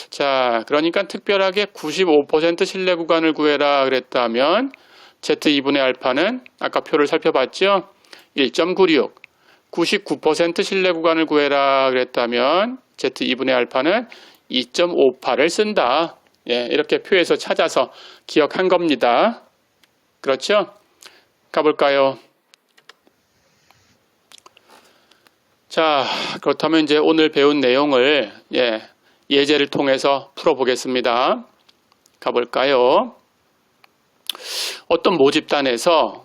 자, 그러니까 특별하게 95% 실내 구간을 구해라 그랬다면 Z2분의 알파는 아까 표를 살펴봤죠? 1.96. 99% 실내 구간을 구해라 그랬다면 Z2분의 알파는 2.58을 쓴다. 예, 이렇게 표에서 찾아서 기억한 겁니다. 그렇죠? 가볼까요? 자, 그렇다면 이제 오늘 배운 내용을 예제를 통해서 풀어보겠습니다. 가볼까요? 어떤 모집단에서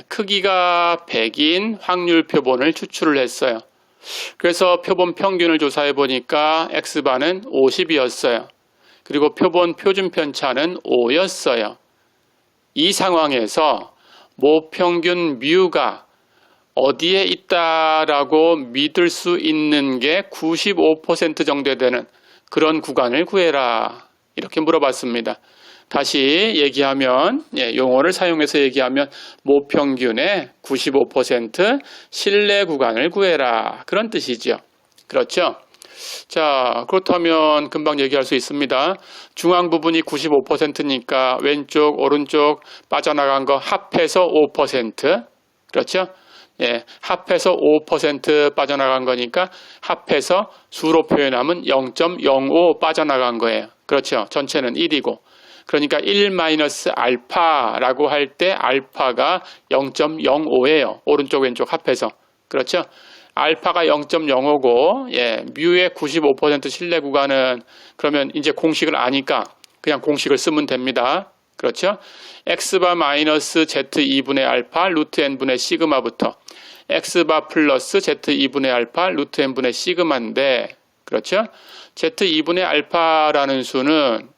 크기가 100인 확률 표본을 추출을 했어요. 그래서 표본 평균을 조사해 보니까 X반은 50이었어요. 그리고 표본 표준 편차는 5였어요. 이 상황에서 모평균 뮤가 어디에 있다라고 믿을 수 있는 게 95% 정도 되는 그런 구간을 구해라. 이렇게 물어봤습니다. 다시 얘기하면, 용어를 사용해서 얘기하면 모평균의 95% 실내 구간을 구해라. 그런 뜻이죠. 그렇죠? 자, 그렇다면 금방 얘기할 수 있습니다. 중앙 부분이 95%니까 왼쪽, 오른쪽 빠져나간 거 합해서 5%. 그렇죠? 예, 합해서 5% 빠져나간 거니까 합해서 수로 표현하면 0.05 빠져나간 거예요. 그렇죠? 전체는 1이고. 그러니까 1-알파라고 할 때 알파가 0.05예요. 오른쪽 왼쪽 합해서. 그렇죠? 알파가 0.05고 뮤의 95% 실내 구간은 그러면 이제 공식을 아니까 그냥 공식을 쓰면 됩니다. 그렇죠? x바 마이너스 z2분의 알파 루트 n분의 시그마부터 x바 플러스 z2분의 알파 루트 n분의 시그마인데 그렇죠? z2분의 알파라는 수는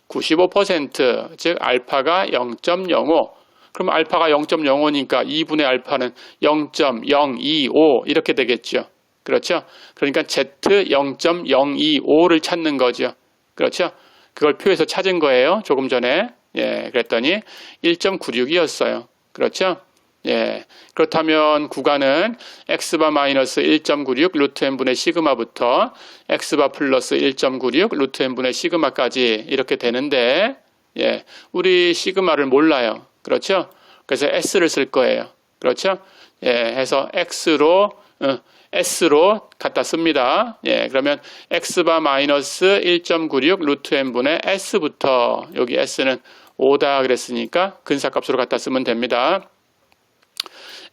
95%, 즉 알파가 0.05. 그럼 알파가 0.05니까 2분의 알파는 0.025 이렇게 되겠죠. 그렇죠? 그러니까 Z 0.025를 찾는 거죠. 그렇죠? 그걸 표에서 찾은 거예요. 조금 전에. 예, 그랬더니 1.96이었어요. 그렇죠? 예, 그렇다면 구간은 x바 마이너스 1.96 루트 n분의 시그마부터 x바 플러스 1.96 루트 n분의 시그마까지 이렇게 되는데, 예, 우리 시그마를 몰라요. 그렇죠? 그래서 s를 쓸 거예요. 그렇죠? 예, 해서 s로 갖다 씁니다. 예, 그러면 x바 마이너스 1.96 루트 n분의 s부터, 여기 s는 5다 그랬으니까 근사값으로 갖다 쓰면 됩니다.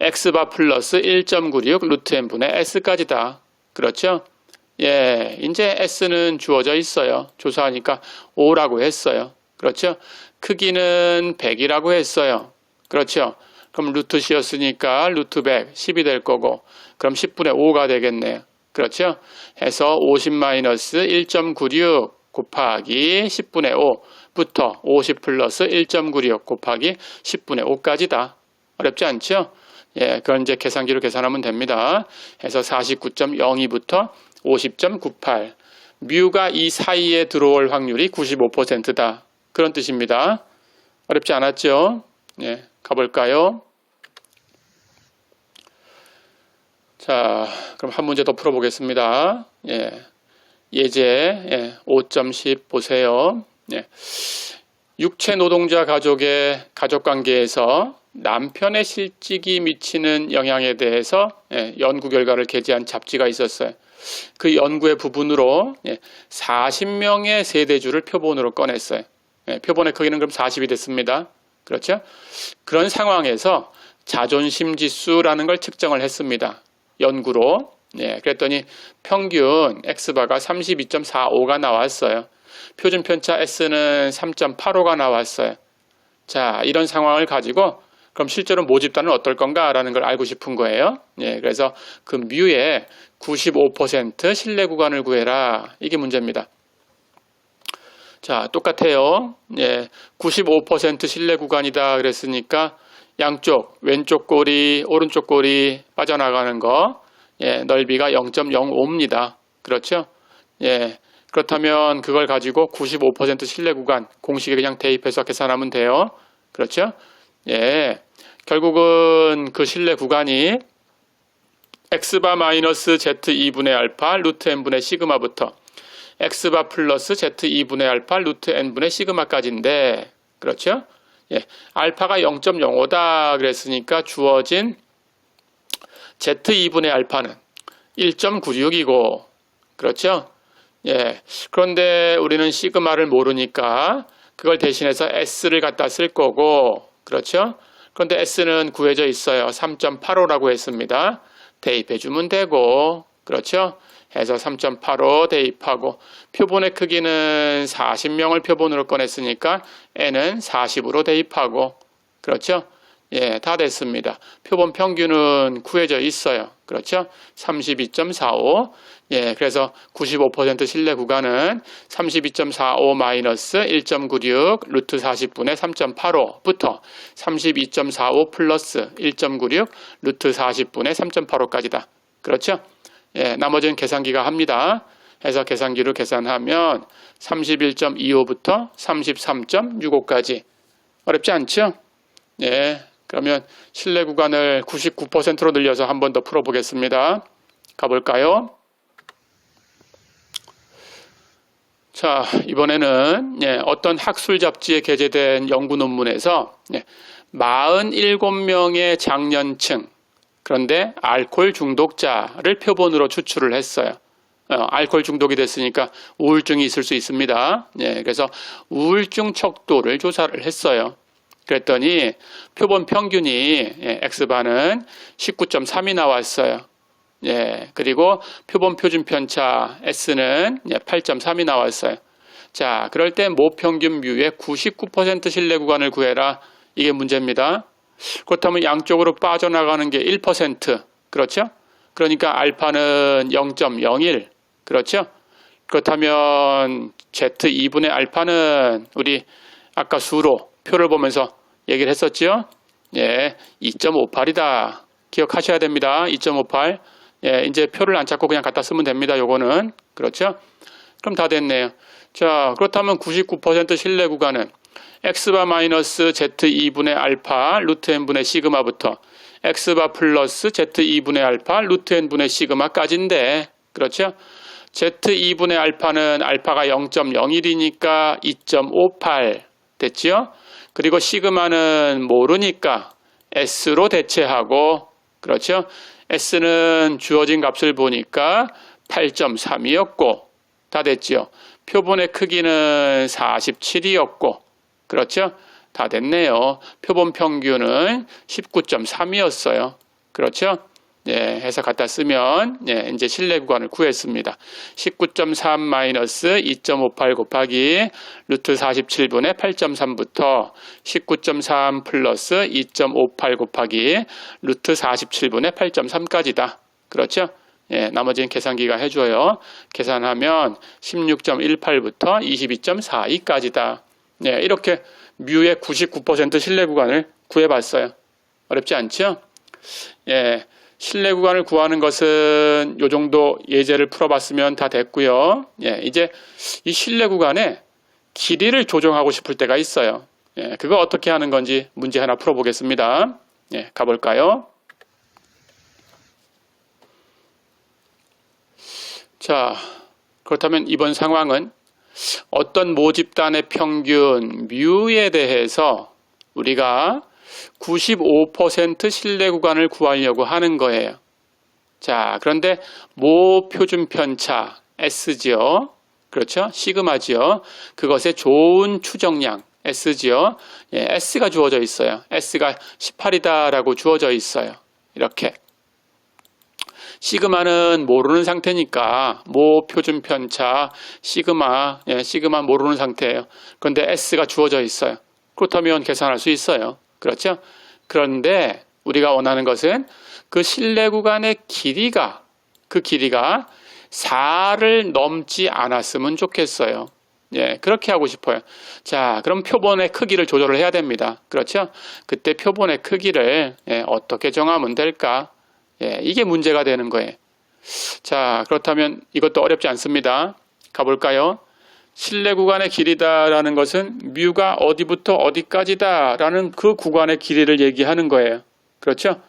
x바 플러스 1.96 루트 n분의 s까지다. 그렇죠? 예, 이제 s는 주어져 있어요. 조사하니까 5라고 했어요. 그렇죠? 크기는 100이라고 했어요. 그렇죠? 그럼 루트 씌었으니까 루트 100, 10이 될 거고, 그럼 10분의 5가 되겠네요. 그렇죠? 해서 50 마이너스 1.96 곱하기 10분의 5부터 50 플러스 1.96 곱하기 10분의 5까지다. 어렵지 않죠? 예, 그건 이제 계산기로 계산하면 됩니다. 해서 49.02부터 50.98. 뮤가 이 사이에 들어올 확률이 95%다. 그런 뜻입니다. 어렵지 않았죠? 예, 가볼까요? 자, 그럼 한 문제 더 풀어보겠습니다. 예, 예제 5.10 보세요. 예, 육체 노동자 가족의 가족관계에서 남편의 실직이 미치는 영향에 대해서 연구 결과를 게재한 잡지가 있었어요. 그 연구의 부분으로 40명의 세대주를 표본으로 꺼냈어요. 표본의 크기는 그럼 40이 됐습니다. 그렇죠? 그런 상황에서 자존심 지수라는 걸 측정을 했습니다. 연구로. 그랬더니 평균 X바가 32.45가 나왔어요. 표준 편차 S는 3.85가 나왔어요. 자, 이런 상황을 가지고 그럼 실제로 모집단은 어떨 건가 라는 걸 알고 싶은 거예요. 그래서 그 뮤의 95% 신뢰 구간을 구해라. 이게 문제입니다. 자, 똑같아요. 95% 신뢰 구간이다 그랬으니까 양쪽 왼쪽 꼬리 오른쪽 꼬리 빠져나가는 거 넓이가 0.05입니다. 그렇죠? 그렇다면 그걸 가지고 95% 신뢰 구간 공식에 그냥 대입해서 계산하면 돼요. 그렇죠? 결국은 그 신뢰 구간이 x바 마이너스 z2분의 알파 루트 n분의 시그마부터 x바 플러스 z2분의 알파 루트 n분의 시그마까지인데, 그렇죠? 알파가 0.05다 그랬으니까 주어진 z2분의 알파는 1.96이고, 그렇죠? 그런데 우리는 시그마를 모르니까 그걸 대신해서 s를 갖다 쓸 거고, 그렇죠? 그런데 s는 구해져 있어요. 3.85라고 했습니다. 대입해주면 되고, 그렇죠? 해서 3.85 대입하고, 표본의 크기는 40명을 표본으로 꺼냈으니까 n은 40으로 대입하고, 그렇죠? 다 됐습니다. 표본 평균은 구해져 있어요. 그렇죠? 32.45. 그래서 95% 신뢰 구간은 32.45 마이너스 1.96 루트 40분의 3.85부터 32.45 플러스 1.96 루트 40분의 3.85까지다. 그렇죠? 나머지는 계산기가 합니다. 해서 계산기로 계산하면 31.25부터 33.65까지. 어렵지 않죠? 그러면 신뢰 구간을 99%로 늘려서 한 번 더 풀어보겠습니다. 가볼까요? 자, 이번에는 어떤 학술 잡지에 게재된 연구 논문에서 47명의 장년층, 그런데 알코올 중독자를 표본으로 추출을 했어요. 알코올 중독이 됐으니까 우울증이 있을 수 있습니다. 그래서 우울증 척도를 조사를 했어요. 그랬더니 표본 평균이 X바는 19.3이 나왔어요. 그리고 표본 표준 편차 S는 8.3이 나왔어요. 자, 그럴 때 모평균 뮤의 99% 신뢰 구간을 구해라. 이게 문제입니다. 그렇다면 양쪽으로 빠져나가는 게 1%. 그렇죠? 그러니까 알파는 0.01. 그렇죠? 그렇다면 Z2분의 알파는 우리 아까 수로 표를 보면서 얘기를 했었죠? 예, 2.58이다. 기억하셔야 됩니다. 2.58. 예, 이제 표를 안 찾고 그냥 갖다 쓰면 됩니다. 요거는. 그렇죠? 그럼 다 됐네요. 자, 그렇다면 99% 신뢰 구간은 x바 마이너스 z2분의 알파 루트 n분의 시그마부터 x바 플러스 z2분의 알파 루트 n분의 시그마까지인데, 그렇죠? z2분의 알파는 알파가 0.01이니까 2.58 됐죠? 그리고 시그마는 모르니까 s로 대체하고, 그렇죠? s는 주어진 값을 보니까 8.3이었고 다 됐죠? 표본의 크기는 47이었고, 그렇죠? 다 됐네요. 표본 평균은 19.3이었어요. 그렇죠? 예, 해서 갖다 쓰면, 예, 이제 신뢰 구간을 구했습니다. 19.3 마이너스 2.58 곱하기 루트 47분의 8.3부터 19.3 플러스 2.58 곱하기 루트 47분의 8.3까지다. 그렇죠? 예, 나머지는 계산기가 해줘요. 계산하면 16.18부터 22.42까지다. 예, 이렇게 뮤의 99% 신뢰 구간을 구해봤어요. 어렵지 않죠? 예, 신뢰 구간을 구하는 것은 요 정도 예제를 풀어봤으면 다 됐고요. 예, 이제 이 신뢰 구간의 길이를 조정하고 싶을 때가 있어요. 예, 그거 어떻게 하는 건지 문제 하나 풀어보겠습니다. 예, 가볼까요? 자, 그렇다면 이번 상황은 어떤 모집단의 평균 뮤에 대해서 우리가 95% 신뢰 구간을 구하려고 하는 거예요. 자, 그런데 모 표준 편차 S지요. 그렇죠? 시그마지요. 그것의 좋은 추정량 S지요. 예, S가 주어져 있어요. S가 18이다라고 주어져 있어요. 이렇게. 시그마는 모르는 상태니까 모 표준 편차 시그마, 예, 시그마 모르는 상태예요. 그런데 S가 주어져 있어요. 그렇다면 계산할 수 있어요. 그렇죠? 그런데 우리가 원하는 것은 그 신뢰 구간의 길이가, 그 길이가 4를 넘지 않았으면 좋겠어요. 예, 그렇게 하고 싶어요. 자, 그럼 표본의 크기를 조절을 해야 됩니다. 그렇죠? 그때 표본의 크기를, 예, 어떻게 정하면 될까? 예, 이게 문제가 되는 거예요. 자, 그렇다면 이것도 어렵지 않습니다. 가볼까요? 신뢰 구간의 길이다라는 것은 뮤가 어디부터 어디까지다라는 그 구간의 길이를 얘기하는 거예요. 그렇죠?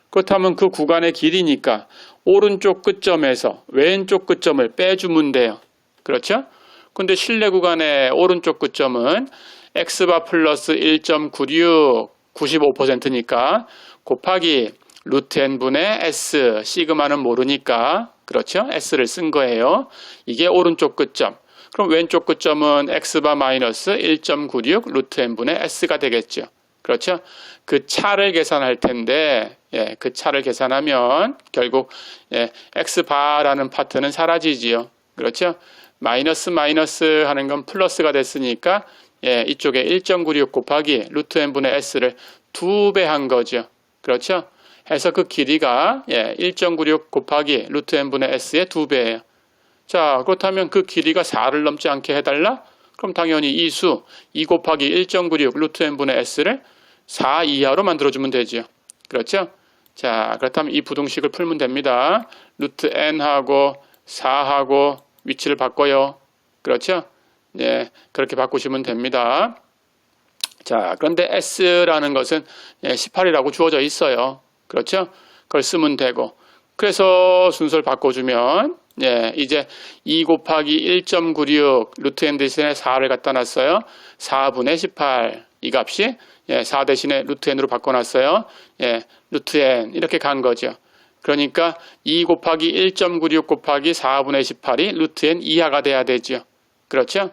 그렇다면 그 구간의 길이니까 오른쪽 끝점에서 왼쪽 끝점을 빼주면 돼요. 그렇죠? 근데 신뢰 구간의 오른쪽 끝점은 x바 플러스 1.96, 95%니까 곱하기 루트 n분의 s, 시그마는 모르니까, 그렇죠? s를 쓴 거예요. 이게 오른쪽 끝점. 그럼 왼쪽 끝점은 x바 마이너스 1.96 루트 n분의 s가 되겠죠. 그렇죠? 그 차를 계산할 텐데, 예, 그 차를 계산하면 결국, 예, x바라는 파트는 사라지지요. 그렇죠? 마이너스 하는 건 플러스가 됐으니까, 예, 이쪽에 1.96 곱하기 루트 n분의 s를 2배 한 거죠. 그렇죠? 해서 그 길이가, 예, 1.96 곱하기 루트 n분의 s의 2배예요. 자, 그렇다면 그 길이가 4를 넘지 않게 해달라? 그럼 당연히 이 수 2 곱하기 1.96 루트 n분의 s를 4 이하로 만들어주면 되죠. 그렇죠? 자, 그렇다면 이 부등식을 풀면 됩니다. 루트 n하고 4하고 위치를 바꿔요. 그렇죠? 예, 그렇게 바꾸시면 됩니다. 자, 그런데 s라는 것은, 예, 18이라고 주어져 있어요. 그렇죠? 그걸 쓰면 되고. 그래서 순서를 바꿔주면, 예, 이제 2 곱하기 1.96 루트 n 대신에 4를 갖다 놨어요. 4분의 18. 이 값이, 예, 4 대신에 루트 n으로 바꿔놨어요. 예, 루트 n. 이렇게 간 거죠. 그러니까 2 곱하기 1.96 곱하기 4분의 18이 루트 n 이하가 돼야 되죠. 그렇죠?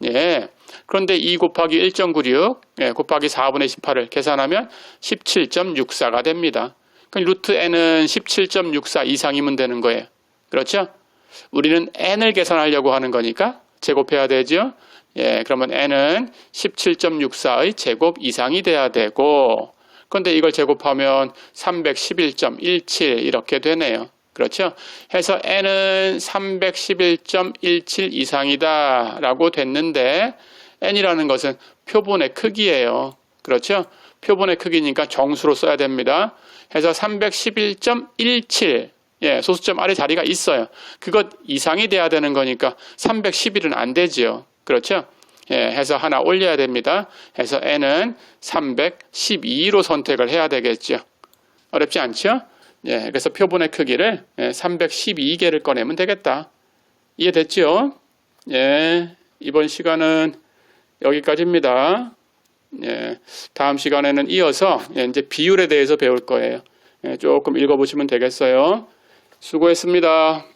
예. 그런데 2 곱하기 1.96, 예, 곱하기 4분의 18을 계산하면 17.64가 됩니다. 그럼 루트 n은 17.64 이상이면 되는 거예요. 그렇죠? 우리는 n을 계산하려고 하는 거니까 제곱해야 되죠. 예, 그러면 n은 17.64의 제곱 이상이 돼야 되고, 그런데 이걸 제곱하면 311.17 이렇게 되네요. 그렇죠? 해서 n은 311.17 이상이다 라고 됐는데 n이라는 것은 표본의 크기예요. 그렇죠? 표본의 크기니까 정수로 써야 됩니다. 해서 311.17 예, 소수점 아래 자리가 있어요. 그것 이상이 돼야 되는 거니까 311은 안 되죠. 그렇죠? 예, 해서 하나 올려야 됩니다. 해서 n은 312로 선택을 해야 되겠죠. 어렵지 않죠? 예, 그래서 표본의 크기를 312개를 꺼내면 되겠다. 이해됐죠? 예, 이번 시간은 여기까지입니다. 예, 다음 시간에는 이어서 이제 비율에 대해서 배울 거예요. 예, 조금 읽어보시면 되겠어요. 수고했습니다.